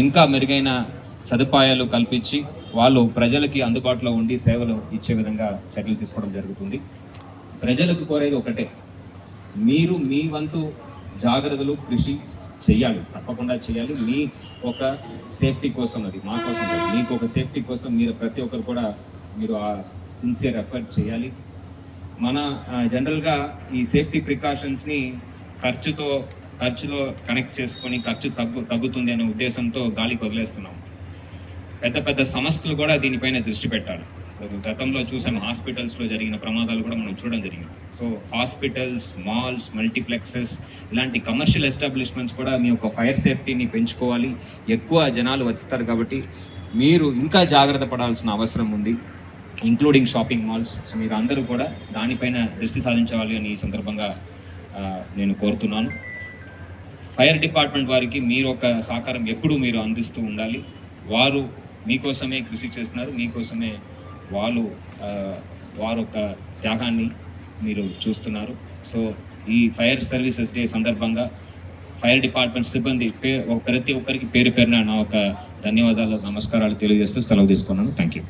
ఇంకా మెరుగైన సదుపాయాలు కల్పించి వాళ్ళు ప్రజలకి అందుబాటులో ఉండి సేవలు ఇచ్చే విధంగా చర్యలు తీసుకోవడం జరుగుతుంది. ప్రజలకు కోరేది ఒకటే, మీరు మీ వంతు జాగ్రత్తలు కృషి చేయాలి, తప్పకుండా చేయాలి. మీ ఒక సేఫ్టీ కోసం, అది మా కోసం కాదు, మీకు ఒక సేఫ్టీ కోసం మీరు ప్రతి ఒక్కరు కూడా మీరు ఆ సిన్సియర్ ఎఫర్ట్ చేయాలి. మన జనరల్గా ఈ సేఫ్టీ ప్రికాషన్స్ని ఖర్చులో కనెక్ట్ చేసుకొని ఖర్చు తగ్గుతుంది అనే ఉద్దేశంతో గాలికి వదిలేస్తున్నాం. పెద్ద సంస్థలు కూడా దీనిపైన దృష్టి పెట్టాలి. గతంలో చూసాం, హాస్పిటల్స్లో జరిగిన ప్రమాదాలు కూడా మనం చూడడం జరిగింది. సో హాస్పిటల్స్, మాల్స్, మల్టీప్లెక్సెస్ ఇలాంటి కమర్షియల్ ఎస్టాబ్లిష్మెంట్స్ కూడా మీ యొక్క ఫైర్ సేఫ్టీని పెంచుకోవాలి. ఎక్కువ జనాలు వస్తారు కాబట్టి మీరు ఇంకా జాగ్రత్త పడాల్సిన అవసరం ఉంది, ఇంక్లూడింగ్ షాపింగ్ మాల్స్. సో మీరు అందరూ కూడా దానిపైన దృష్టి సాధించాలి అని ఈ సందర్భంగా నేను కోరుతున్నాను. ఫైర్ డిపార్ట్మెంట్ వారికి మీరు ఒక సహకారం ఎప్పుడూ మీరు అందిస్తూ ఉండాలి. వారు మీకోసమే కృషి చేస్తున్నారు, మీకోసమే వారు ఒక త్యాగాన్ని మీరు చూస్తున్నారు. సో ఈ ఫైర్ సర్వీసెస్ డే సందర్భంగా ఫైర్ డిపార్ట్మెంట్ సిబ్బంది ప్రతి ఒక్కరికి పేరు పేరున నా ఒక ధన్యవాదాలు, నమస్కారాలు తెలియజేస్తూ సెలవు తీసుకున్నాను. Thank you.